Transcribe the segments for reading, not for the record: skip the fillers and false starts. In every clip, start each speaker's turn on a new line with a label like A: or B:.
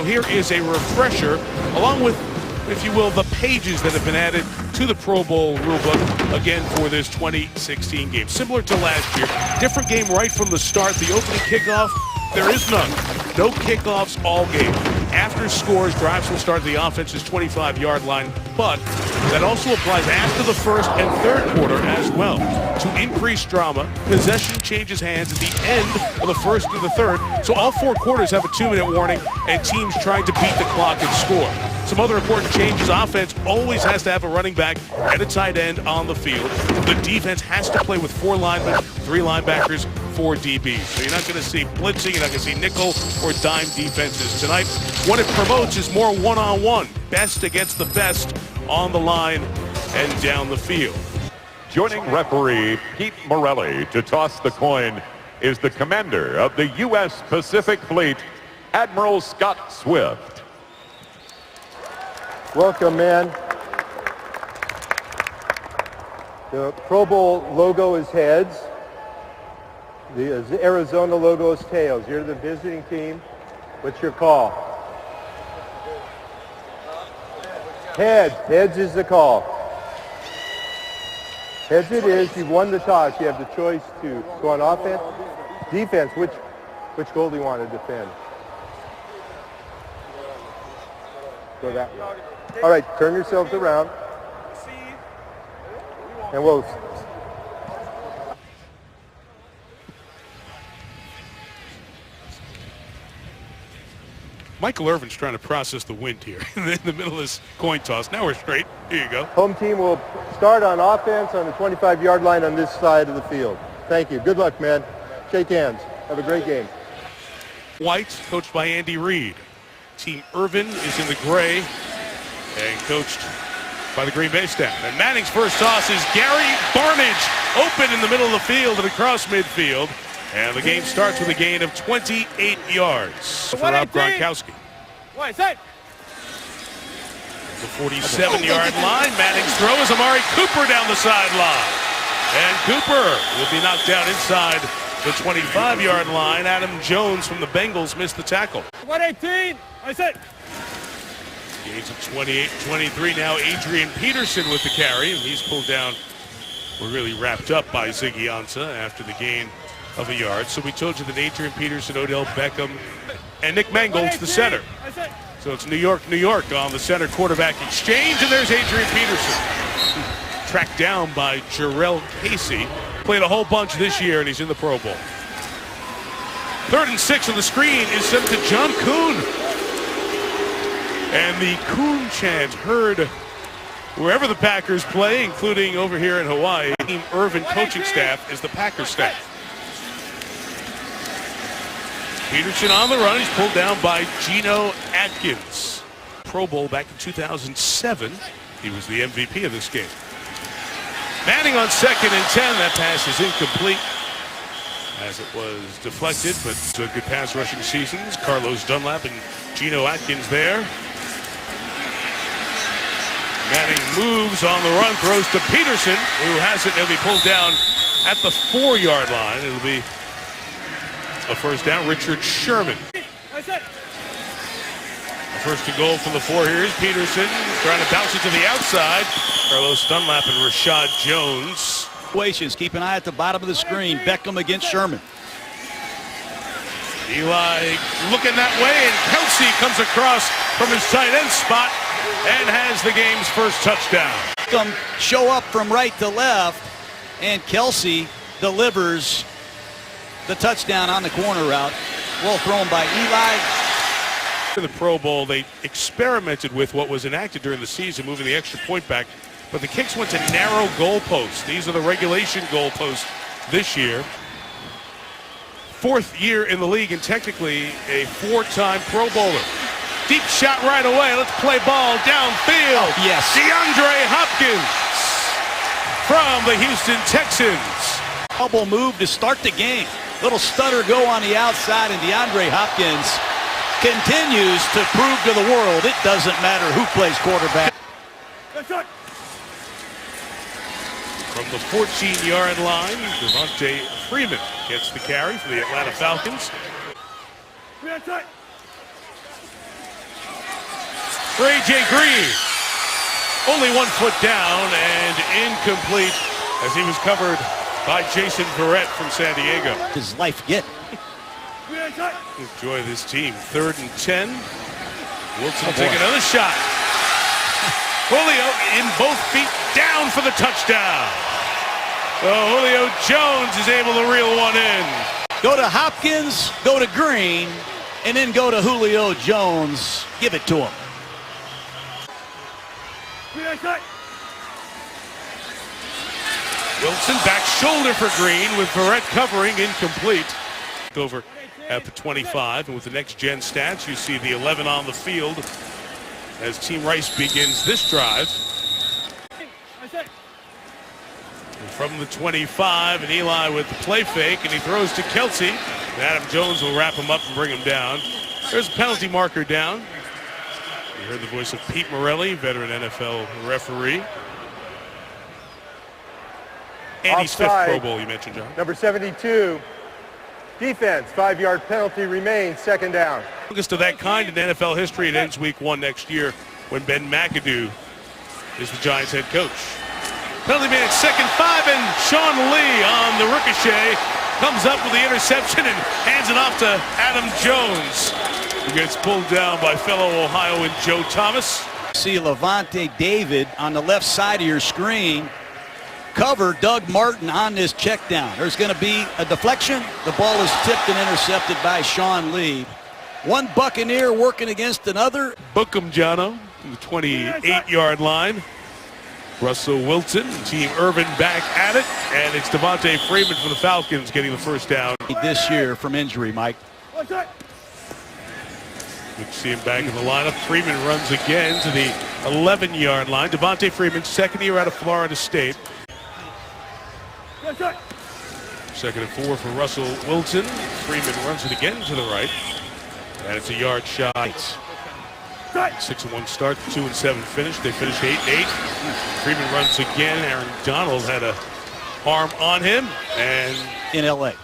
A: here is a refresher, along with, if you will, the pages that have been added to the Pro Bowl rulebook, again, for this 2016 game. Similar to last year, different game right from the start. The opening kickoff, there is none. No kickoffs all game. After scores, drives will start at the offense's 25-yard line, but that also applies after the first and third quarter as well. To increase drama, possession changes hands at the end of the first and the third, so all four quarters have a 2-minute warning and teams trying to beat the clock and score. Some other important changes: offense always has to have a running back and a tight end on the field. The defense has to play with 4 linemen, 3 linebackers, 4 DBs. So you're not going to see blitzing, you're not going to see nickel or dime defenses tonight. What it promotes is more one-on-one, best against the best on the line and down the field.
B: Joining referee Pete Morelli to toss the coin is the commander of the U.S. Pacific Fleet, Admiral Scott Swift.
C: Welcome, man. The Pro Bowl logo is heads. The Arizona logo is tails. You're the visiting team. What's your call? Heads. Heads is the call. Heads it is. You've won the toss. You have the choice to go on offense, defense. Which goal do you want to defend? Go that way. All right, turn yourselves around. And we'll...
A: Michael Irvin's trying to process the wind here in the middle of this coin toss. Now we're straight. Here you go.
C: Home team will start on offense on the 25-yard line on this side of the field. Thank you. Good luck, man. Shake hands. Have a great game.
A: White, coached by Andy Reid. Team Irvin is in the gray and coached by the Green Bay staff. And Manning's first toss is Gary Barnage, open in the middle of the field and across midfield. And the game starts with a gain of 28 yards for Rob Gronkowski. The 47-yard line. Manning's throw is Amari Cooper down the sideline. And Cooper will be knocked down inside the 25-yard line. Adam Jones from the Bengals missed the tackle.
D: 118. I said.
A: Gains of 28-23 now. Adrian Peterson with the carry, and he's pulled down. We're really wrapped up by Ziggy Ansah after the gain of a yard. So we told you that Adrian Peterson, Odell Beckham, and Nick Mangold's the center. So it's New York, New York on the center quarterback exchange, and there's Adrian Peterson. Tracked down by Jarrell Casey. Played a whole bunch this year, and he's in the Pro Bowl. 3rd and 6 on the screen is sent to John Kuhn. And the Kuhn chant heard wherever the Packers play, including over here in Hawaii. Team Irvin coaching staff is the Packers staff. Peterson on the run. He's pulled down by Geno Atkins. Pro Bowl back in 2007. He was the MVP of this game. Manning on 2nd and 10. That pass is incomplete as it was deflected, but good pass rushing seasons. Carlos Dunlap and Geno Atkins there. Manning moves on the run, throws to Peterson, who has it. He'll be pulled down at the 4-yard line. It'll be a first down. Richard Sherman. A first and goal from the 4 here is Peterson trying to bounce it to the outside. Carlos Dunlap and Rashad Jones.
E: Keep an eye at the bottom of the screen. Beckham against Sherman.
A: Eli looking that way, and Kelsey comes across from his tight end spot and has the game's first touchdown.
E: Beckham show up from right to left, and Kelsey delivers the touchdown on the corner route. Well thrown by Eli.
A: In the Pro Bowl, they experimented with what was enacted during the season, moving the extra point back, but the kicks went to narrow goalposts. These are the regulation goalposts this year. 4th year in the league and technically a 4-time Pro Bowler. Deep shot right away. Let's play ball downfield.
E: Yes.
A: DeAndre Hopkins from the Houston Texans.
E: Double move to start the game. Little stutter go on the outside, and DeAndre Hopkins continues to prove to the world it doesn't matter who plays quarterback.
A: From the 14-yard line, Devontae Freeman gets the carry for the Atlanta Falcons. for A.J. Green. Only 1 foot down and incomplete as he was covered by Jason Verrett from San Diego.
E: His life get.
A: Enjoy this team. 3rd and 10. Wilson will take another shot. Julio in both feet down for the touchdown. So Julio Jones is able to reel one in.
E: Go to Hopkins, go to Green, and then go to Julio Jones. Give it to him.
A: Wilson back shoulder for Green with Verrett covering, incomplete. Over at the 25, and with the next gen stats, you see the 11 on the field as Team Rice begins this drive. And from the 25, and Eli with the play fake, and he throws to Kelsey. And Adam Jones will wrap him up and bring him down. There's a penalty marker down. You heard the voice of Pete Morelli, veteran NFL referee. Andy's
C: Offside.
A: 5th Pro Bowl, you mentioned, John.
C: Number 72. Defense, 5-yard penalty remains, 2nd down.
A: Longest of that kind in NFL history. It ends week 1 next year when Ben McAdoo is the Giants head coach. Penalty made at 2nd 5, and Sean Lee on the ricochet comes up with the interception and hands it off to Adam Jones, who gets pulled down by fellow Ohioan Joe Thomas.
E: See Levante David on the left side of your screen. Cover Doug Martin on this check down. There's going to be a deflection. The ball is tipped and intercepted by Sean Lee. One Buccaneer working against another.
A: Book him, Jono, from the 28-yard line. Russell Wilson, Team Irvin back at it, and it's Devontae Freeman for the Falcons getting the first down.
E: This year from injury, Mike.
A: Good to see him back in the lineup. Freeman runs again to the 11-yard line. Devontae Freeman, 2nd year out of Florida State. 2nd and 4 for Russell Wilson. Freeman runs it again to the right. And it's a yard shot. 6-1 start, 2-7 finish. They finished 8-8. Freeman runs again. Aaron Donald had a arm on him. And
E: in L.A.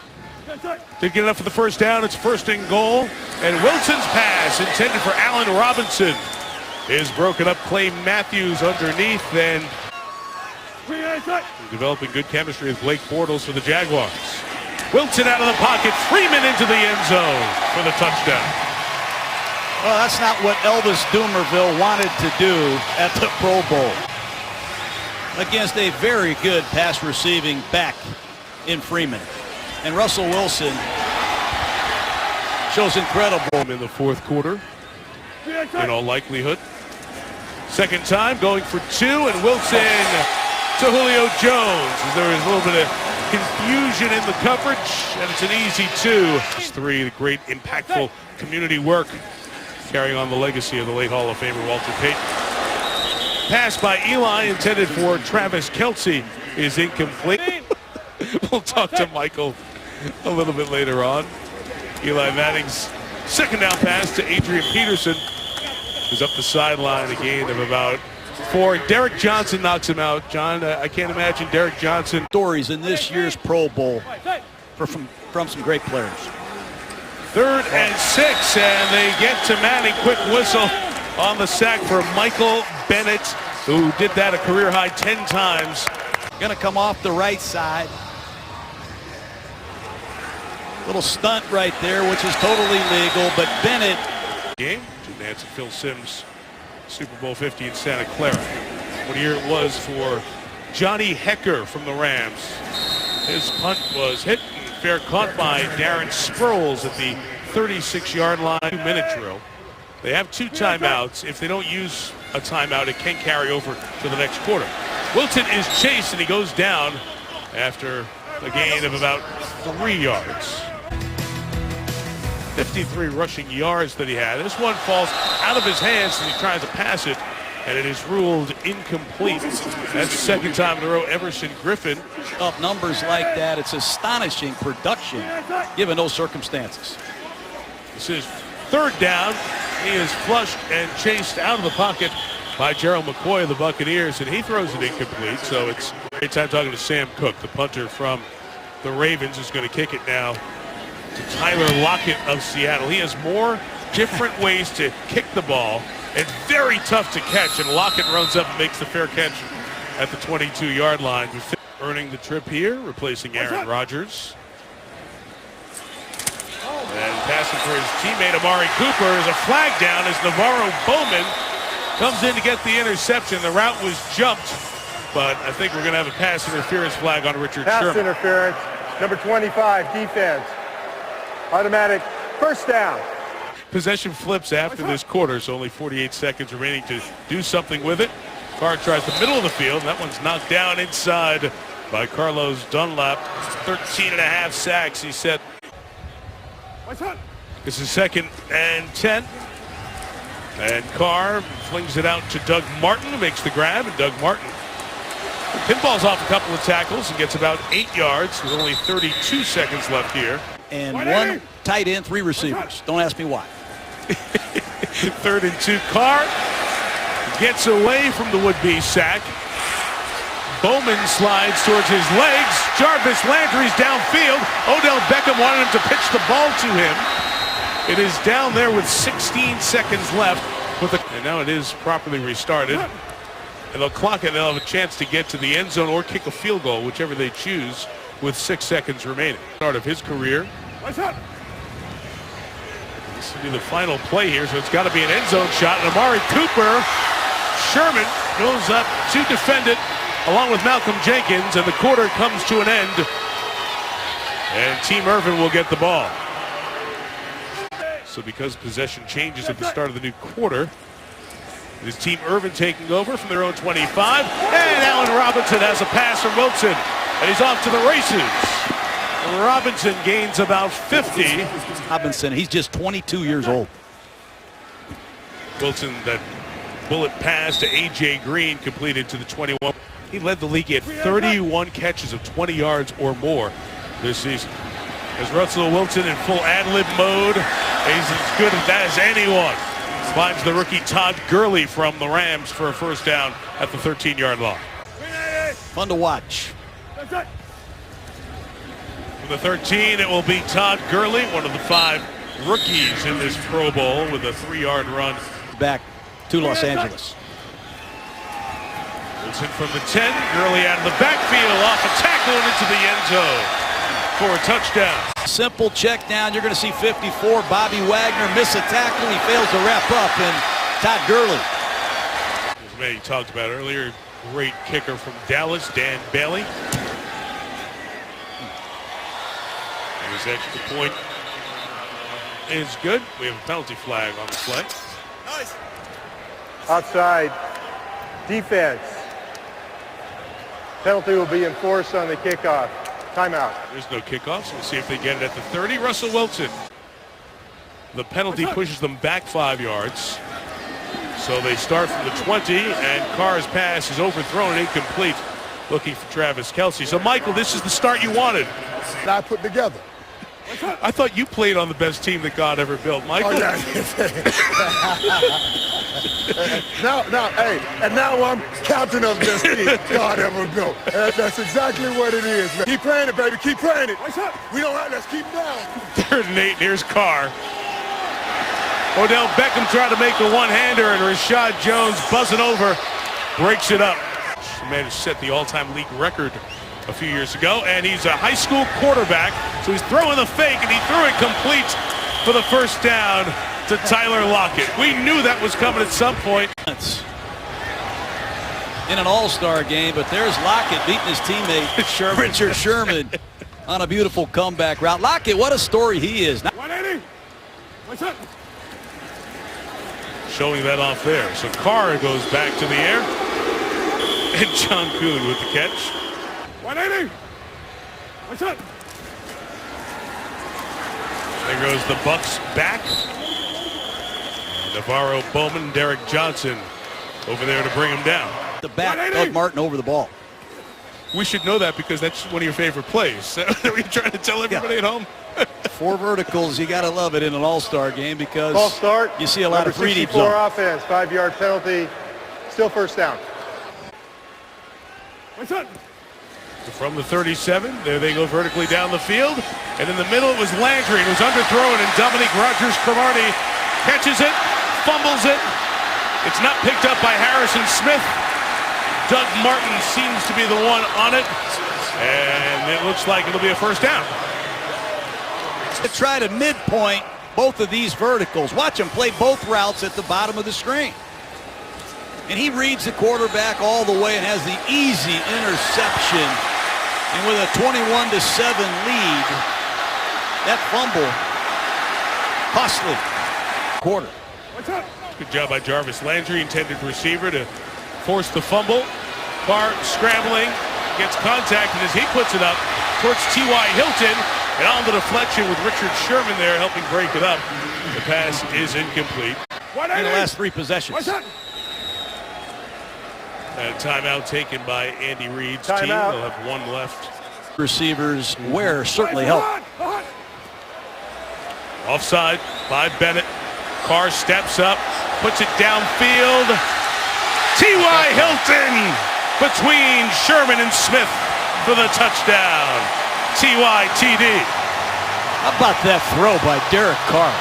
A: did get enough for the first down. It's 1st and goal. And Wilson's pass intended for Allen Robinson is broken up. Clay Matthews underneath. And developing good chemistry with Blake Bortles for the Jaguars. Wilson out of the pocket. Freeman into the end zone for the touchdown.
E: Well, that's not what Elvis Dumerville wanted to do at the Pro Bowl. Against a very good pass receiving back in Freeman. And Russell Wilson shows incredible.
A: In the 4th quarter, in all likelihood. 2nd time, going for 2, and Wilson to Julio Jones. There is a little bit of confusion in the coverage, and it's an easy 2. 3, the great impactful community work, carrying on the legacy of the late Hall of Famer Walter Payton. Pass by Eli, intended for Travis Kelce, is incomplete. We'll talk to Michael a little bit later on. Eli Manning's 2nd down pass to Adrian Peterson is up the sideline, a gain of about 4. Derek Johnson knocks him out. John, I can't imagine Derek Johnson.
E: Stories in this year's Pro Bowl from some great players.
A: 3rd and 6, and they get to Manning. Quick whistle on the sack for Michael Bennett, who did that a career high 10 times.
E: Going to come off the right side. Little stunt right there, which is totally legal, but Bennett.
A: Game, Jim Nantz and Phil Simms, Super Bowl 50 in Santa Clara. What a year it was for Johnny Hecker from the Rams. His punt was hit and fair caught by Darren Sproles at the 36-yard line. 2-minute drill. They have 2 timeouts. If they don't use a timeout, it can carry over to the next quarter. Wilson is chased, and he goes down after a gain of about 3 yards. 53 rushing yards that he had. This one falls out of his hands as he tries to pass it, and it is ruled incomplete. That's the 2nd time in a row Everson Griffin.
E: Up numbers like that, it's astonishing production given those circumstances.
A: This is 3rd down. He is flushed and chased out of the pocket by Gerald McCoy of the Buccaneers, and he throws it incomplete. So it's a great time talking to Sam Cook, the punter from the Ravens, who's going to kick it now to Tyler Lockett of Seattle. He has more different ways to kick the ball, and very tough to catch. And Lockett runs up and makes the fair catch at the 22-yard line, earning the trip here, replacing Aaron Rodgers. And passing for his teammate Amari Cooper is a flag down as Navarro Bowman comes in to get the interception. The route was jumped, but I think we're going to have a pass interference flag on Richard
C: Pass
A: Sherman.
C: interference, number 25, defense. Automatic first down.
A: Possession flips after this quarter, so only 48 seconds remaining to do something with it. Carr tries the middle of the field, and that one's knocked down inside by Carlos Dunlap. 13.5 sacks he set. This is 2nd and 10. And Carr flings it out to Doug Martin, who makes the grab, and Doug Martin pinballs off a couple of tackles and gets about 8 yards with only 32 seconds left here.
E: And one tight end, 3 receivers. Don't ask me why.
A: 3rd and 2. Carr gets away from the would-be sack. Bowman slides towards his legs. Jarvis Landry's downfield. Odell Beckham wanted him to pitch the ball to him. It is down there with 16 seconds left. And now it is properly restarted. And they'll clock it. They'll have a chance to get to the end zone or kick a field goal, whichever they choose, with 6 seconds remaining. Start of his career. This will be the final play here, so it's got to be an end zone shot. And Amari Cooper, Sherman goes up to defend it, along with Malcolm Jenkins, and the quarter comes to an end. And Team Irvin will get the ball. So because possession changes at the start of the new quarter, it is Team Irvin taking over from their own 25. And Allen Robinson has a pass from Wilson, and he's off to the races. Robinson gains about 50.
E: Robinson, he's just 22 years old.
A: Wilson, that bullet pass to A.J. Green completed to the 21. He led the league at 31 catches of 20 yards or more this season. As Russell Wilson in full ad-lib mode, he's as good at that as anyone. Finds the rookie Todd Gurley from the Rams for a first down at the 13-yard line.
E: Fun to watch.
A: For the 13, it will be Todd Gurley, one of the 5 rookies in this Pro Bowl, with a 3-yard run.
E: Back to Los Angeles.
A: Wilson from the 10, Gurley out of the backfield, off a tackle and into the end zone for a touchdown.
E: Simple check down. You're going to see 54. Bobby Wagner miss a tackle. He fails to wrap up, and Todd Gurley.
A: As Manny talked about earlier, great kicker from Dallas, Dan Bailey. This extra point is good. We have a penalty flag on the play.
D: Nice.
C: Outside defense. Penalty will be enforced on the kickoff. Timeout.
A: There's no kickoff, so we'll see if they get it at the 30. Russell Wilson. The penalty pushes them back 5 yards. So they start from the 20, and Carr's pass is overthrown and incomplete, looking for Travis Kelce. So, Michael, this is the start you wanted.
F: That I put together.
A: I thought you played on the best team that God ever built, Michael.
F: Oh, yeah. Hey, and now I'm captain of this team God ever built. That's exactly what it is, man. Keep playing it, baby. Keep playing it. We don't have, let's keep down.
A: 3rd and 8, here's Carr. Odell Beckham tried to make a one-hander, and Rashad Jones buzzing over, breaks it up. The man who set the all-time league record a few years ago, and he's a high school quarterback, so he's throwing the fake, and he threw it complete for the first down to Tyler Lockett. We knew that was coming at some point.
E: In an all-star game, but there's Lockett beating his teammate Richard Sherman on a beautiful comeback route. Lockett, what a story he is.
D: 180. What's up?
A: Showing that off there. So Carr goes back to the air, and John Kuhn with the catch.
D: 180. What's up?
A: There goes the Bucks back. Navarro Bowman, Derek Johnson over there to bring him down.
E: The back, Doug Martin over the ball.
A: We should know that because that's one of your favorite plays. Are you trying to tell everybody at home?
E: 4 verticals, you got to love it in an all-star game because
C: Ball start.
E: you see a lot of 3 deep zone.
C: offense, 5-yard penalty, still first down.
D: What's up?
A: From the 37, there they go vertically down the field. And in the middle, it was Landry. It was underthrown, and Dominique Rodgers-Cromartie catches it, fumbles it. It's not picked up by Harrison Smith. Doug Martin seems to be the one on it, and it looks like it'll be a first down.
E: To try to midpoint both of these verticals. Watch him play both routes at the bottom of the screen. And he reads the quarterback all the way and has the easy interception. And with a 21-7 lead, that fumble, costly. Quarter.
A: Good job by Jarvis Landry, intended receiver, to force the fumble. Carr scrambling, gets contact, and as he puts it up towards T.Y. Hilton, and on the deflection with Richard Sherman there helping break it up. The pass is incomplete.
E: In the last three possessions.
A: A timeout taken by Andy Reid's team. They'll have one left.
E: Receivers wear certainly help.
A: Offside by Bennett. Carr steps up, puts it downfield. T.Y. Hilton between Sherman and Smith for the touchdown. T.Y. TD.
E: How about that throw by Derek Carr?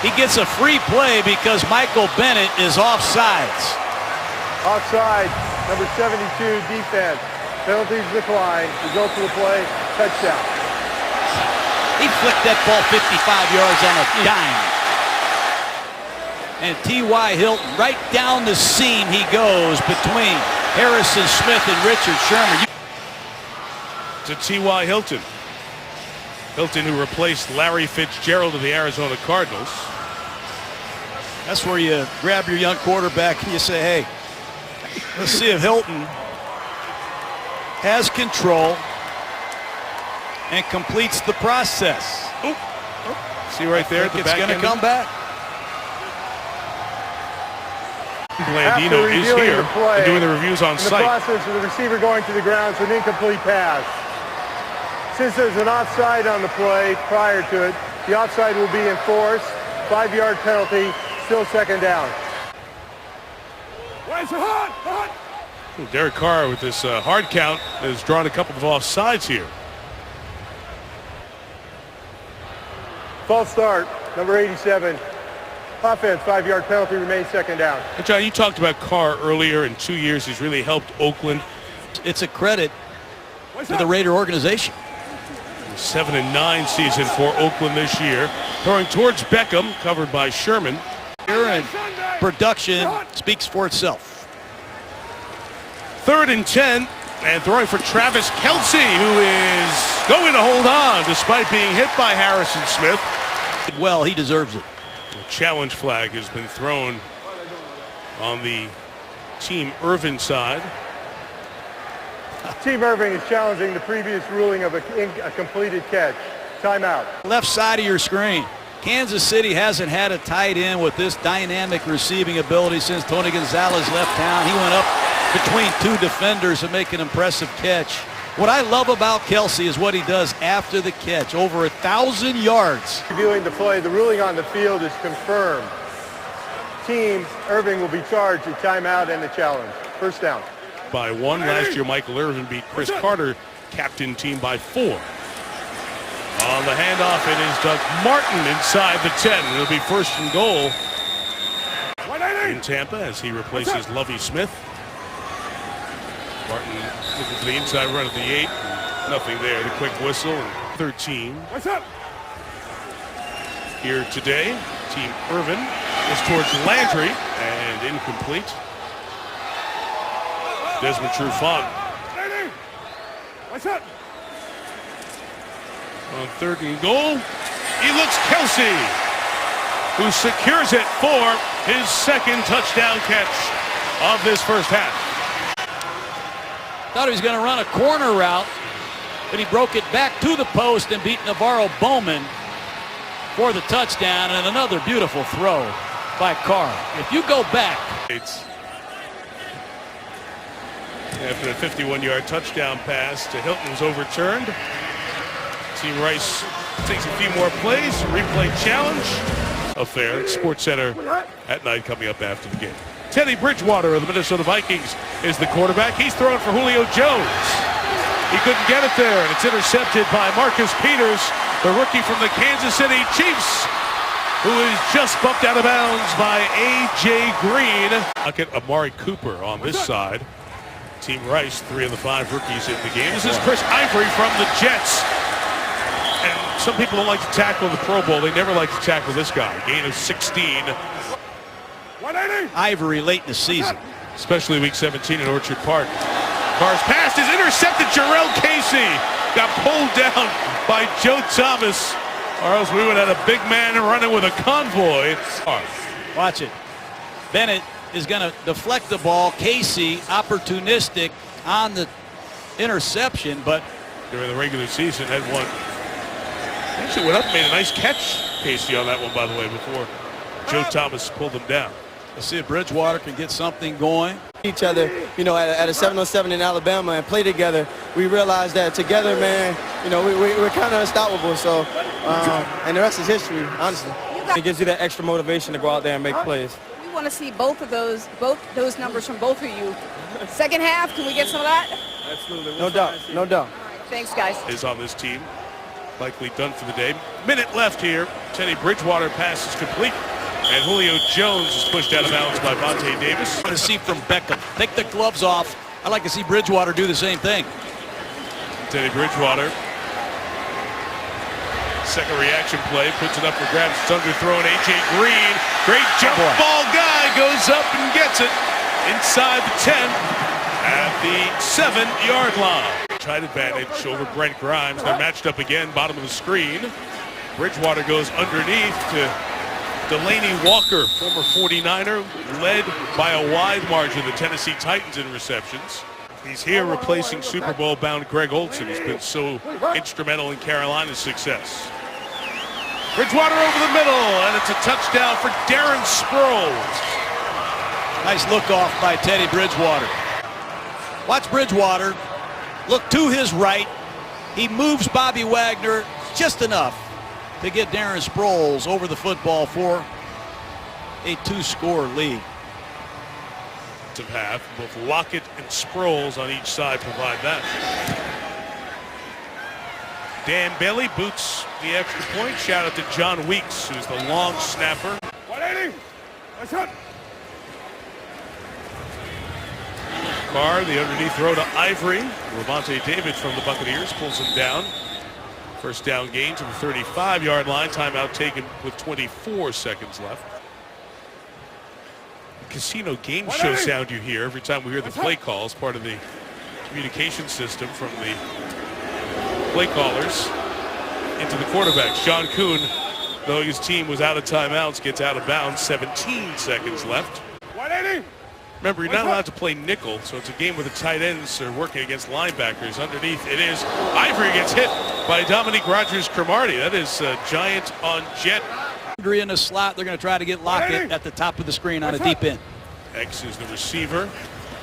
E: He gets a free play because Michael Bennett is offsides.
C: Offside, number 72, defense. Penalties declined. Results of the play, touchdown.
E: He flicked that ball 55 yards on a dime. And T.Y. Hilton, right down the seam he goes between Harrison Smith and Richard Sherman.
A: To T.Y. Hilton. Hilton, who replaced Larry Fitzgerald of the Arizona Cardinals.
E: That's where you grab your young quarterback and you say, hey, let's see if Hilton has control and completes the process.
A: See right there at the back end.
E: It's going to come back.
A: Blandino is here and doing the reviews on site.
C: In the process of the receiver going to the ground, it's an incomplete pass. Since there's an offside on the play prior to it, the offside will be enforced. 5-yard penalty, still second down.
A: Derek Carr with this hard count has drawn a couple of offsides here.
C: False start, number 87. Offense, 5-yard penalty, remains second down.
A: And John, you talked about Carr earlier. In 2 years, he's really helped Oakland.
E: It's a credit to the Raider organization.
A: 7-9 season for Oakland this year. Throwing towards Beckham, covered by Sherman.
E: And production speaks for itself.
A: 3rd and 10, and throwing for Travis Kelce, who is going to hold on despite being hit by Harrison Smith.
E: Well, he deserves it.
A: A challenge flag has been thrown on the Team Irvin side.
C: Team Irvin is challenging the previous ruling of a completed catch. Timeout.
E: Left side of your screen. Kansas City hasn't had a tight end with this dynamic receiving ability since Tony Gonzalez left town. He went up between two defenders and make an impressive catch. What I love about Kelce is what he does after the catch. Over 1,000 yards.
C: Reviewing the play, the ruling on the field is confirmed. Team Irvin will be charged a timeout and the challenge. First down.
A: By 1 last year, Michael Irvin beat Chris Carter, captain team, by 4. On the handoff, it is Doug Martin inside the 10. It'll be first and goal in Tampa as he replaces Lovie Smith. Martin looking for the inside run at the 8. Nothing there. The quick whistle. And 13. Here today, Team Irvin is towards Landry and incomplete. Desmond Trufant. On 3rd and goal, he looks Kelce, who secures it for his second touchdown catch of this first half.
E: Thought he was going to run a corner route, but he broke it back to the post and beat Navarro Bowman for the touchdown, and another beautiful throw by Carr. If you go back.
A: After a 51-yard touchdown pass to Hilton was overturned. Team Rice takes a few more plays. Replay challenge affair. Sports Center at night coming up after the game. Teddy Bridgewater of the Minnesota Vikings is the quarterback. He's throwing for Julio Jones. He couldn't get it there, and it's intercepted by Marcus Peters, the rookie from the Kansas City Chiefs. who is just bumped out of bounds by A.J. Green. Look at Amari Cooper on this side. Team Rice, 3 of the 5 rookies in the game. This is Chris Ivory from the Jets. And some people don't like to tackle the Pro Bowl. They never like to tackle this guy. Gain of 16.
D: 180.
E: Ivory late in the season.
A: Especially week 17 in Orchard Park. Carr's pass is intercepted. Jarrell Casey got pulled down by Joe Thomas. Or else we would have had a big man running with a convoy.
E: Watch it. Bennett is going to deflect the ball. Casey opportunistic on the interception, but
A: during the regular season had one. Actually went up and made a nice catch, Casey, on that one, by the way, before Joe Thomas pulled him down.
E: let's see if Bridgewater can get something going.
G: Each other, you know, at a 7-on-7 in Alabama and play together, we realized that together, man, you know, we're kind of unstoppable. So, and the rest is history, honestly. It gives you that extra motivation to go out there and make plays.
H: We want to see both those numbers from both of you. Second half, can we get some of that?
G: Absolutely. No doubt. No doubt.
H: Thanks, guys.
A: Is on this team. Likely done for the day. Minute left here. Teddy Bridgewater pass is complete. And Julio Jones is pushed out of bounds by Vontae Davis.
E: I want to see from Beckham. Take the gloves off. I'd like to see Bridgewater do the same thing.
A: Teddy Bridgewater. Second reaction play. Puts it up for grabs. It's underthrown. A.J. Green. Great jump ball guy. Goes up and gets it. Inside the 10 at the 7-yard line. Tight advantage over Brent Grimes. They're matched up again. Bottom of the screen. Bridgewater goes underneath to Delaney Walker, former 49er, led by a wide margin the Tennessee Titans in receptions. He's here replacing Super Bowl-bound Greg Olsen, who's been so instrumental in Carolina's success. Bridgewater over the middle, and it's a touchdown for Darren Sproles.
E: Nice look off by Teddy Bridgewater. Watch Bridgewater look to his right. He moves Bobby Wagner just enough to get Darren Sproles over the football for a 2-score lead.
A: To have both Lockett and Sproles on each side provide that. Dan Bailey boots the extra point. Shout out to John Weeks, who's the long snapper.
D: 180. Nice shot.
A: Carr, the underneath throw to Ivory. Levante David from the Buccaneers pulls him down. First down gain to the 35-yard line. Timeout taken with 24 seconds left. Casino game show sound you hear every time we hear the play calls, part of the communication system from the play callers into the quarterback. Sean Kuhn, though his team was out of timeouts, gets out of bounds. 17 seconds left.
D: 180.
A: Remember, you're not allowed to play nickel, so it's a game where the tight ends are working against linebackers. Underneath it is Ivory gets hit by Dominique Rodgers-Cromartie. That is Giant on jet.
E: In the slot, they're going to try to get Lockett at the top of the screen on a deep end.
A: X is the receiver.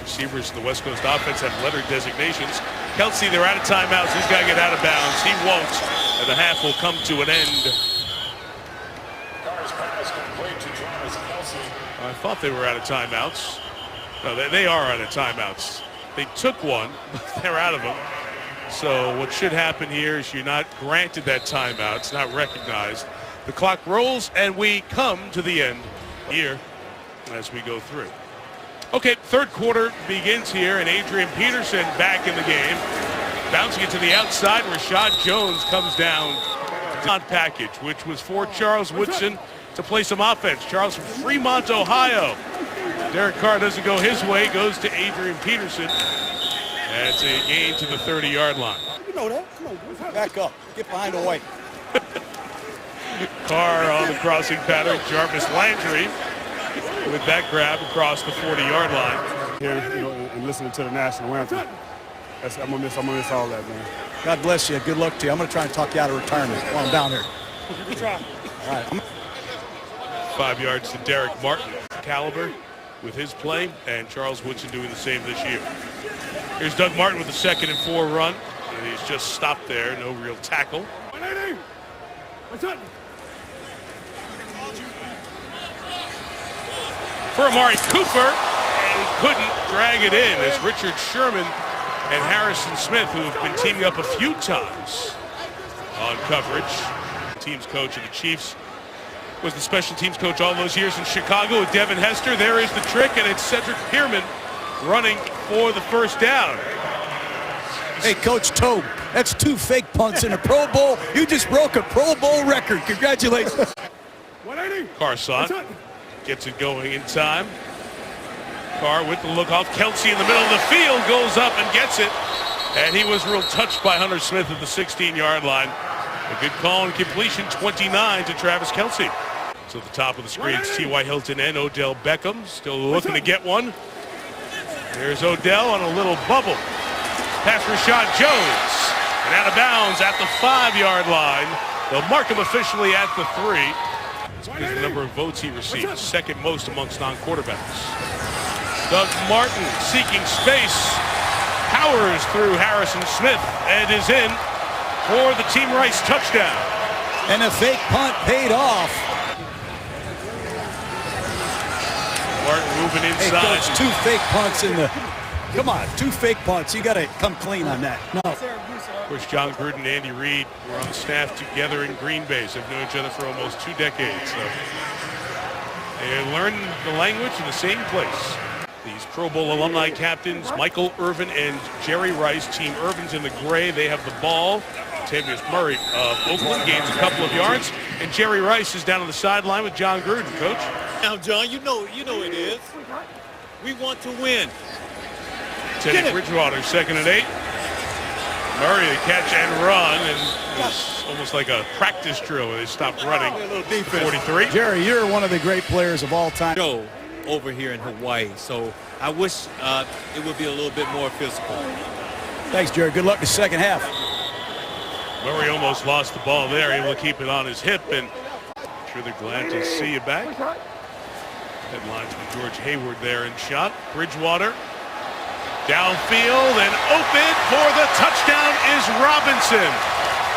A: Receivers in the West Coast offense have letter designations. Kelsey, they're out of timeouts. He's got to get out of bounds. He won't, and the half will come to an end. I thought they were out of timeouts. No, they are out of timeouts. They took one, but they're out of them. So what should happen here is you're not granted that timeout. It's not recognized. The clock rolls, and we come to the end here as we go through. Okay, third quarter begins here, and Adrian Peterson back in the game. Bouncing it to the outside, Rashad Jones comes down on package, which was for Charles Woodson to play some offense. Charles from Fremont, Ohio. Derek Carr doesn't go his way, goes to Adrian Peterson. That's a gain to the 30-yard line.
E: You know that. Come on, back up. Get behind the white.
A: Carr on the crossing pattern. Jarvis Landry with that grab across the 40-yard line.
D: Here, you know, and listening to the national anthem. I'm gonna miss all that, man.
E: God bless you. Good luck to you. I'm going to try and talk you out of retirement while I'm down here.
D: Good try.
E: All right.
A: 5 yards to Derek Martin. Caliber with his play, and Charles Woodson doing the same this year. Here's Doug Martin with a 2nd and 4 run. And he's just stopped there. No real tackle.
D: 180. Nice shot.
A: For Amari Cooper, and he couldn't drag it in as Richard Sherman and Harrison Smith, who have been teaming up a few times on coverage. The team's coach of the Chiefs Was the special teams coach all those years in Chicago with Devin Hester. There is the trick, and it's Cedric Pierman running for the first down.
E: Hey, Coach Tobe, that's 2 fake punts in a Pro Bowl. You just broke a Pro Bowl record. Congratulations.
A: Carson gets it going in time. Carr with the look off. Kelsey in the middle of the field goes up and gets it. And he was real touched by Hunter Smith at the 16-yard line. A good call and completion, 29 to Travis Kelsey. So at the top of the screen, it's T.Y. Hilton and Odell Beckham still looking to get one. There's Odell on a little bubble. Pass Rashad Jones. And out of bounds at the 5-yard line. They'll mark him officially at the 3. Is the number of votes he received, second most amongst non-quarterbacks. Doug Martin seeking space, powers through Harrison Smith and is in for the Team Rice touchdown.
E: And a fake punt paid off.
A: Martin moving inside.
E: Hey, Coach, 2 fake punts in the... Come on, 2 fake punts. You got to come clean on that. No.
A: Of course, John Gruden and Andy Reid were on the staff together in Green Bay. They've known each other for almost 2 decades. So they learned the language in the same place. These Pro Bowl alumni captains, Michael Irvin and Jerry Rice. Team Irvin's in the gray. They have the ball. Tavius Murray of Oakland gains a couple of yards. And Jerry Rice is down on the sideline with John Gruden, Coach.
I: Now, John, you know it is. We want to win.
A: Teddy Bridgewater, 2nd and 8. Murray, the catch and run, and it's almost like a practice drill where they stopped running. 43.
E: Jerry, you're one of the great players of all time.
I: Show over here in Hawaii, so I wish it would be a little bit more physical.
E: Thanks, Jerry. Good luck in the second half.
A: Murray almost lost the ball there, able to keep it on his hip, and I'm sure they're glad to see you back. Headlines from George Hayward there in shot. Bridgewater downfield and open for the touchdown is Robinson.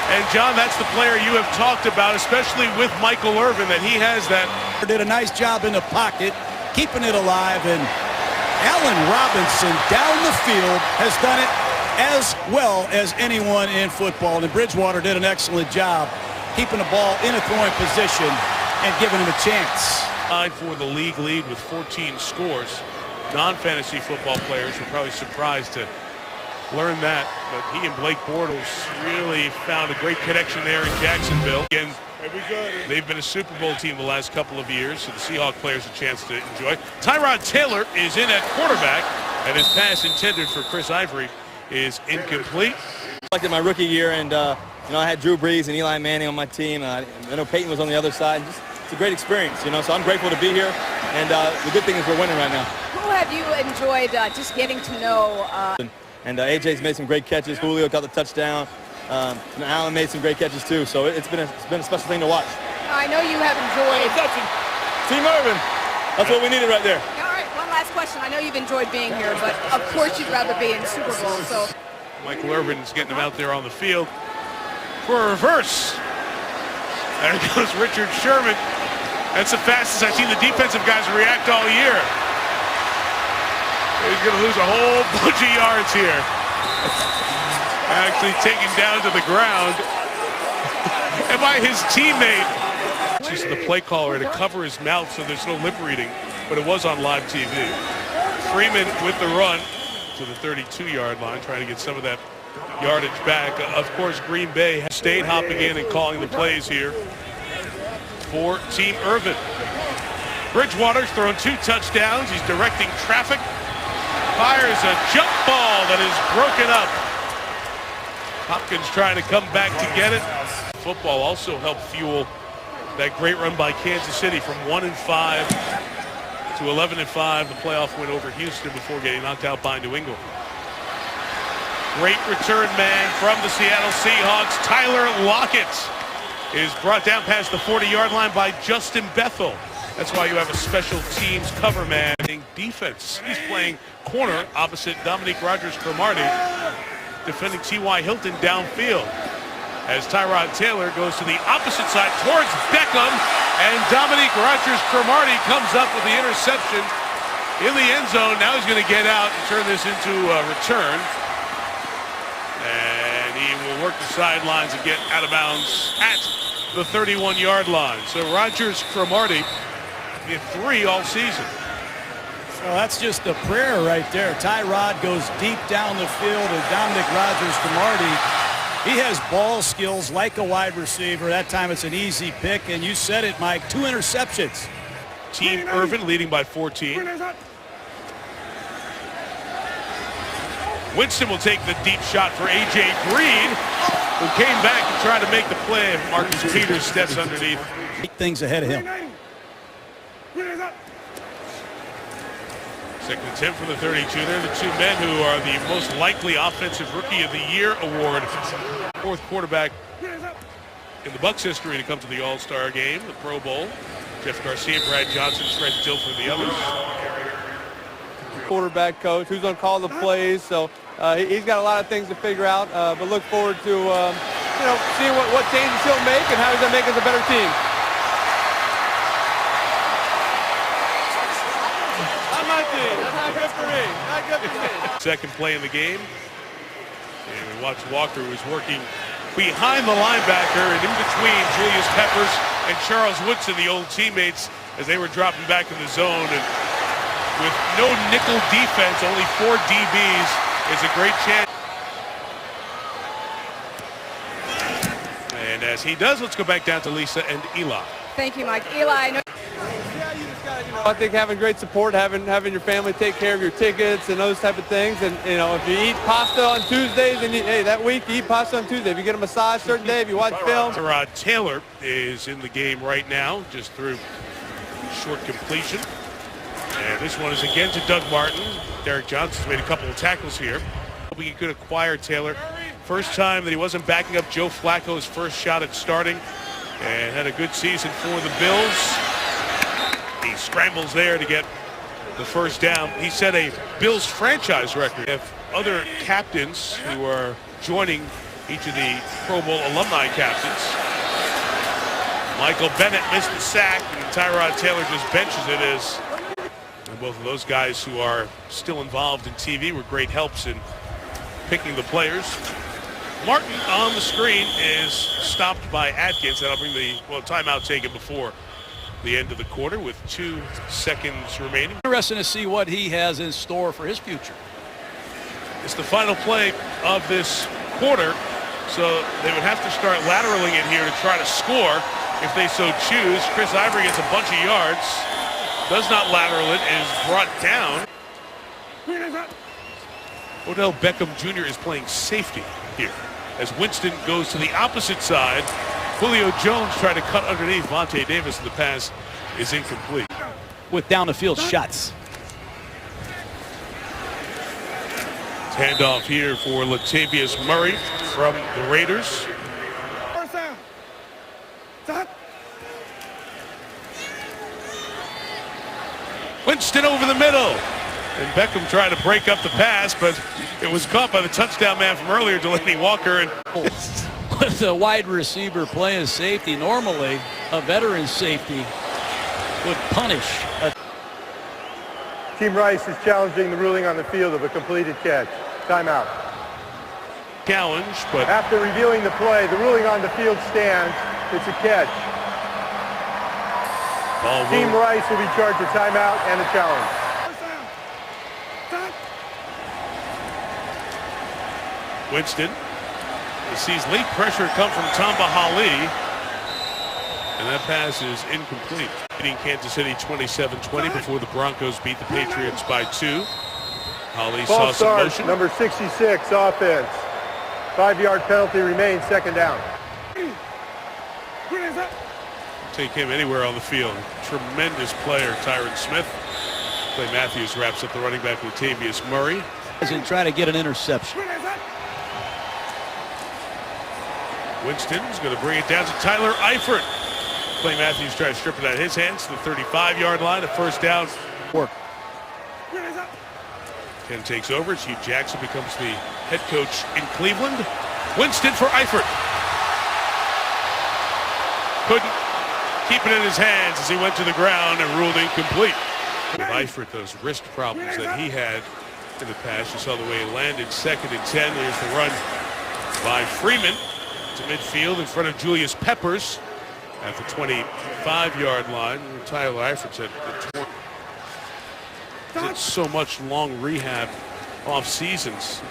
A: And John, that's the player you have talked about, especially with Michael Irvin, that he has that.
E: Did a nice job in the pocket, keeping it alive, and Allen Robinson down the field has done it as well as anyone in football. And Bridgewater did an excellent job keeping the ball in a throwing position and giving him a chance.
A: For the league lead with 14 scores. Non-fantasy football players were probably surprised to learn that, but he and Blake Bortles really found a great connection there in Jacksonville. Again, they've been a Super Bowl team the last couple of years, so the Seahawks players a chance to enjoy. Tyrod Taylor is in at quarterback, and his pass intended for Chris Ivory is incomplete.
G: Like in my rookie year, and I had Drew Brees and Eli Manning on my team. I know Peyton was on the other side. It's a great experience, so I'm grateful to be here. And the good thing is we're winning right now.
H: Who have you enjoyed just getting to know?
G: And AJ's made some great catches. Julio got the touchdown. And Allen made some great catches too. So it's been a special thing to watch.
H: I know you have enjoyed.
G: Team Irvin. That's what we needed right there.
H: All right, one last question. I know you've enjoyed being here, but of course you'd rather be in Super Bowl. So
A: Michael Irvin's getting him out there on the field for a reverse. There goes Richard Sherman. That's the fastest I've seen the defensive guys react all year. He's going to lose a whole bunch of yards here. Actually taken down to the ground. And by his teammate. She's the play caller to cover his mouth so there's no lip reading, but it was on live TV. Freeman with the run to the 32-yard line, trying to get some of that yardage back. Of course, Green Bay has stayed hopping in and calling the plays here for Team Irvin. Bridgewater's thrown 2 touchdowns. He's directing traffic. Fires a jump ball that is broken up. Hopkins trying to come back to get it. Football also helped fuel that great run by Kansas City from 1-5 to 11-5. The playoff win over Houston before getting knocked out by New England. Great return man from the Seattle Seahawks, Tyler Lockett, is brought down past the 40-yard line by Justin Bethel. That's why you have a special teams cover man in defense. He's playing corner opposite Dominique Rodgers-Cromartie, defending T.Y. Hilton downfield. As Tyrod Taylor goes to the opposite side towards Beckham, and Dominique Rodgers-Cromartie comes up with the interception in the end zone. Now he's going to get out and turn this into a return. And he will work the sidelines and get out of bounds at the 31-yard line. So Rogers Cromartie hit 3 all season.
E: Well, that's just a prayer right there. Tyrod goes deep down the field, and Dominic Rogers Cromartie, he has ball skills like a wide receiver. That time it's an easy pick, and you said it, Mike, 2 interceptions.
A: Team Irvin leading by 14. Winston will take the deep shot for A.J. Green, who came back and tried to make the play. Marcus Peters steps underneath.
E: Big things ahead of him.
A: Second attempt from the 32. They're the 2 men who are the most likely Offensive Rookie of the Year award. 4th quarterback in the Bucs history to come to the All-Star game, the Pro Bowl. Jeff Garcia, Brad Johnson, Fred Dilfer, and the others.
G: Quarterback coach who's going to call the plays, so he's got a lot of things to figure out, but look forward to seeing what changes he'll make and how he's going to make us a better team. Not my team. That's not good for me. Not good for me.
A: Second play in the game, and we watch Walker, who's working behind the linebacker and in between Julius Peppers and Charles Woodson, the old teammates, as they were dropping back in the zone. And with no nickel defense, only 4 DBs, is a great chance. And as he does, let's go back down to Lisa and Eli.
H: Thank you, Mike. Eli, no.
G: I think having great support, having your family take care of your tickets and those type of things, and if you eat pasta on Tuesdays, and that week you eat pasta on Tuesday. If you get a massage certain day, if you watch film.
A: Tyrod Taylor is in the game right now, just through short completion. And this one is again to Doug Martin. Derek Johnson's made a couple of tackles here. Hoping he could acquire Taylor. First time that he wasn't backing up Joe Flacco's first shot at starting, and had a good season for the Bills. He scrambles there to get the first down. He set a Bills franchise record. If other captains who are joining each of the Pro Bowl alumni captains. Michael Bennett missed the sack, and Tyrod Taylor just benches it as. And both of those guys who are still involved in TV were great helps in picking the players. Martin on the screen is stopped by Atkins. That'll bring the timeout taken before the end of the quarter with 2 seconds remaining.
E: Interesting to see what he has in store for his future.
A: It's the final play of this quarter, so they would have to start lateraling it here to try to score if they so choose. Chris Ivory gets a bunch of yards. Does not lateral it, is brought down. Odell Beckham Jr. is playing safety here as Winston goes to the opposite side. Julio Jones tried to cut underneath Vontae Davis, and the pass is incomplete.
E: With down the field shots.
A: Handoff here for Latavius Murray from the Raiders. Winston over the middle. And Beckham tried to break up the pass, but it was caught by the touchdown man from earlier, Delaney Walker. And
E: with a wide receiver playing safety, normally a veteran safety would punish.
C: Team Rice is challenging the ruling on the field of a completed catch. Timeout.
A: Challenge, but
C: after reviewing the play, the ruling on the field stands. It's a catch. Team Rice will be charged a timeout and a challenge.
A: Winston sees late pressure come from Tamba Hali, and that pass is incomplete. Beating Kansas City 27-20 before the Broncos beat the Patriots by 2. Hali saw some motion.
C: Number 66, offense. 5-yard penalty remains, second down.
A: Take him anywhere on the field. Tremendous player, Tyron Smith. Clay Matthews wraps up the running back Latavius Murray.
E: And try to get an interception.
A: Winston's going to bring it down to Tyler Eifert. Clay Matthews tries to strip it out of his hands to the 35-yard line. A first down.
E: Work.
A: Ken takes over. Hugh Jackson becomes the head coach in Cleveland. Winston for Eifert. Couldn't keep it in his hands as he went to the ground and ruled incomplete. With Eifert, those wrist problems that he had in the past. You saw the way he landed. 2nd and 10. There's the run by Freeman to midfield in front of Julius Peppers. at the 25-yard line. Tyler Eifert said did so much long rehab off seasons.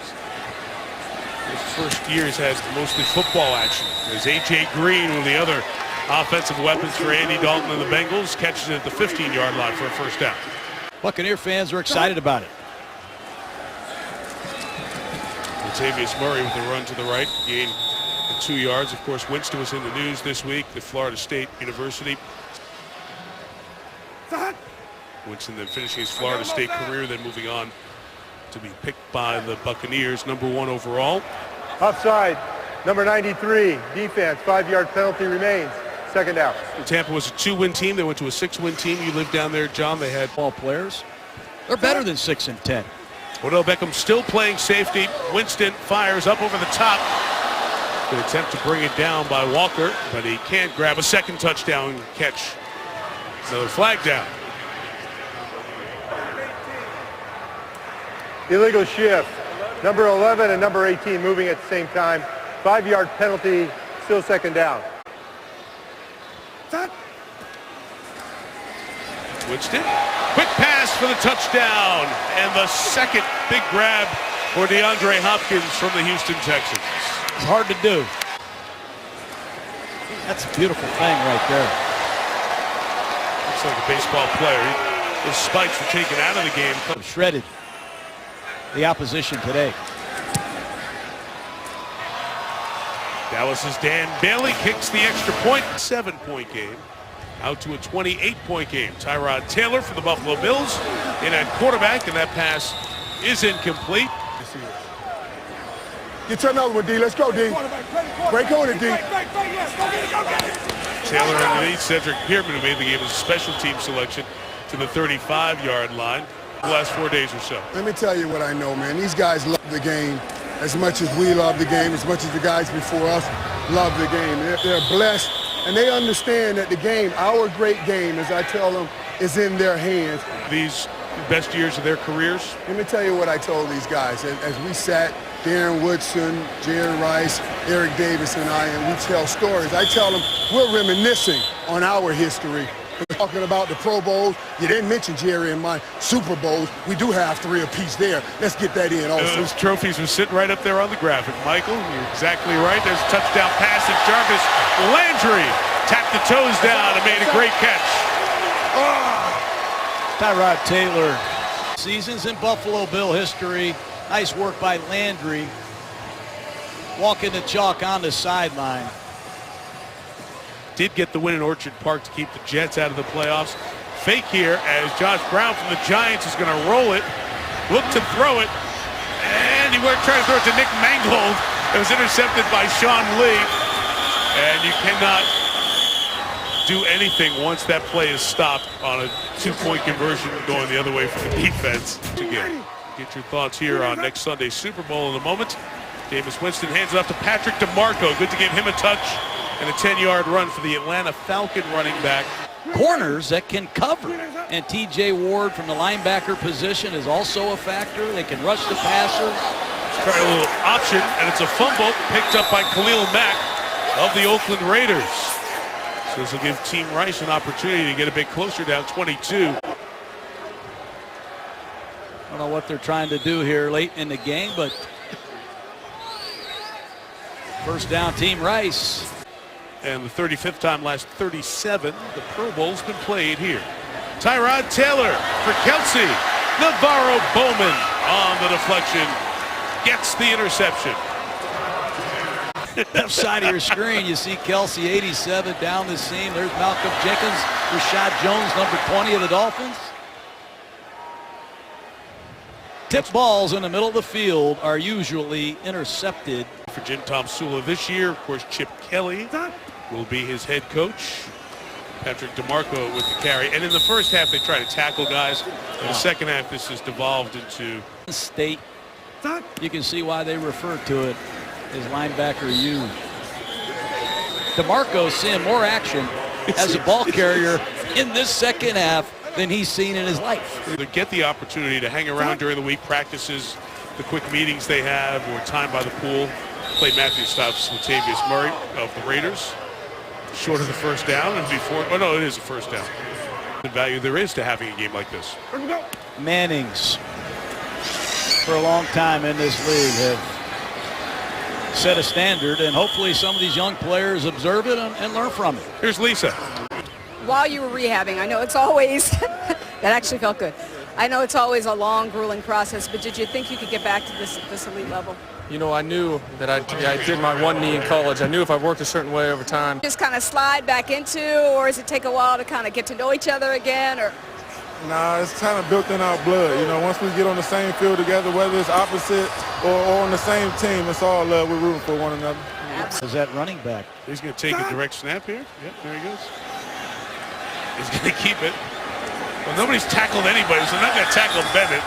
A: His first year he's had mostly football action. There's A.J. Green, one of the other offensive weapons for Andy Dalton and the Bengals, catches it at the 15-yard line for a first down.
E: Buccaneer fans are excited about it.
A: Latavius Murray with a run to the right, gain 2 yards. Of course, Winston was in the news this week, the Florida State University. Winston then finishing his Florida State career, then moving on to be picked by the Buccaneers, #1 overall.
C: Offside, number 93, defense, 5-yard penalty remains. Second down.
A: Tampa was a 2-win team. They went to a 6-win team. You lived down there, John. They had
E: ball players. They're better than 6 and 10.
A: Odell Beckham still playing safety. Winston fires up over the top. Good attempt to bring it down by Walker, but he can't grab a second touchdown catch. Another flag down.
C: Illegal shift. Number 11 and number 18 moving at the same time. 5-yard penalty, still second down.
A: Winston, quick pass for the touchdown, and the second big grab for DeAndre Hopkins from the Houston Texans.
E: It's hard to do. That's a beautiful thing right there.
A: Looks like a baseball player. His spikes were taken out of the game.
E: Shredded the opposition today.
A: Dallas's Dan Bailey kicks the extra point. 7-point game. Out to a 28-point game. Tyrod Taylor for the Buffalo Bills in at quarterback, and that pass is incomplete.
F: Get to another one, D. Let's go, D. Break on it, D.
A: Taylor underneath Cedric Pierman, who made the game as a special team selection, to the 35-yard line the last 4 days or so.
F: Let me tell you what I know, man. These guys love the game as much as we love the game, as much as the guys before us love the game. They're blessed, and they understand that the game, our great game, as I tell them, is in their hands.
A: These best years of their careers?
F: Let me tell you what I told these guys. As we sat, Darren Woodson, Jerry Rice, Eric Davis, and we tell stories. I tell them we're reminiscing on our history. We're talking about the Pro Bowls. You didn't mention Jerry and my Super Bowls. We do have 3 apiece there. Let's get that in also.
A: Those trophies were sitting right up there on the graphic. Michael, you're exactly right. There's a touchdown pass, and Jarvis Landry tapped the toes down and made a great catch.
E: Tyrod Taylor. Seasons in Buffalo Bill history. Nice work by Landry. Walking the chalk on the sideline.
A: Did get the win in Orchard Park to keep the Jets out of the playoffs. Fake here as Josh Brown from the Giants is going to roll it. Look to throw it. And he went trying to throw it to Nick Mangold. It was intercepted by Sean Lee. And you cannot do anything once that play is stopped on a 2-point conversion going the other way for the defense. Again, get your thoughts here on next Sunday's Super Bowl in a moment. Jameis Winston hands it off to Patrick DeMarco. Good to give him a touch. And a 10-yard run for the Atlanta Falcon running back.
E: Corners that can cover. And T.J. Ward from the linebacker position is also a factor. They can rush the passer.
A: Try a little option, and it's a fumble picked up by Khalil Mack of the Oakland Raiders. So this will give Team Rice an opportunity to get a bit closer, down 22.
E: I don't know what they're trying to do here late in the game, but first down, Team Rice.
A: And the 35th time last 37, the Pro Bowl's been played here. Tyrod Taylor for Kelsey. Navarro Bowman on the deflection. Gets the interception.
E: Left side of your screen, you see Kelsey, 87, down the seam. There's Malcolm Jenkins, Rashad Jones, number 20 of the Dolphins. Tip balls in the middle of the field are usually intercepted.
A: For Jim Tomsula this year, of course, Chip Kelly will be his head coach. Patrick DeMarco with the carry. And in the first half, they try to tackle guys. In the second half, this has devolved into
E: state. You can see why they refer to it as linebacker U. DeMarco seeing more action as a ball carrier in this second half than he's seen in his life.
A: They get the opportunity to hang around during the week, practices, the quick meetings they have, or time by the pool. Clay Matthews stops Latavius Murray of the Raiders. short of the first down and before. Oh no, it is a first down. The value there is to having a game like this.
E: Mannings, for a long time in this league, have set a standard, and hopefully some of these young players observe it and learn from it.
A: Here's Lisa.
H: While you were rehabbing, I know it's always, that actually felt good. I know it's always a long, grueling process, but did you think you could get back to this elite level?
J: You know, I knew that I did my one knee in college. I knew if I worked a certain way over time.
H: Just kind of slide back into, or does it take a while to kind of get to know each other again? Or
K: Nah, it's kind of built in our blood. You know, once we get on the same field together, whether it's opposite or on the same team, it's all love. We're rooting for one another.
E: Is that running back?
A: He's going to take a direct snap here. Yep, there he goes. He's going to keep it. Well, nobody's tackled anybody, so they're not going to tackle Bennett.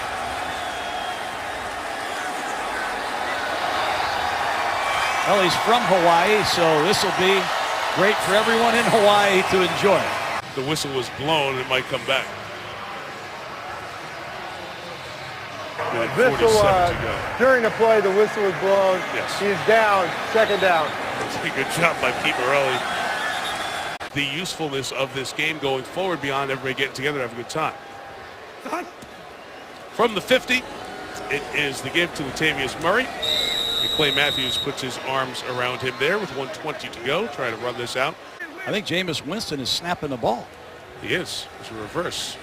E: Well, he's from Hawaii, so this will be great for everyone in Hawaii to enjoy.
A: The whistle was blown. It might come back.
C: During the play, the whistle was blown.
A: Yes.
C: He is down, second down.
A: Good job by Pete Morelli. The usefulness of this game going forward beyond everybody getting together to have a good time. From the 50, it is the give to Latavius Murray. And Clay Matthews puts his arms around him there with 1:20 to go, trying to run this out.
E: I think Jameis Winston is snapping the ball.
A: He is. It's a reverse.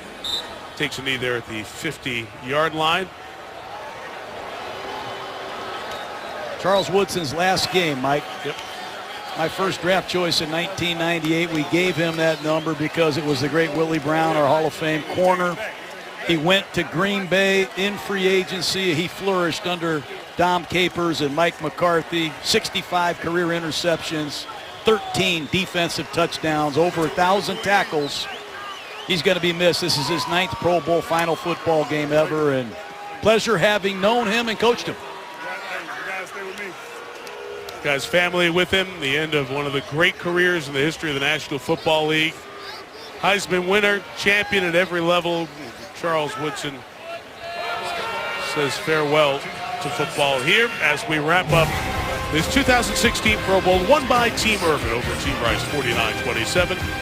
A: Takes a knee there at the 50-yard line.
E: Charles Woodson's last game, Mike.
A: Yep.
E: My first draft choice in 1998, we gave him that number because it was the great Willie Brown, our Hall of Fame corner. He went to Green Bay in free agency. He flourished under Dom Capers and Mike McCarthy. 65 career interceptions, 13 defensive touchdowns, over 1,000 tackles. He's going to be missed. This is his 9th Pro Bowl final football game ever, and pleasure having known him and coached him.
A: Guy's family with him. The end of one of the great careers in the history of the National Football League. Heisman winner, champion at every level. Charles Woodson says farewell to football here as we wrap up this 2016 Pro Bowl, won by Team Irvin over Team Rice 49-27.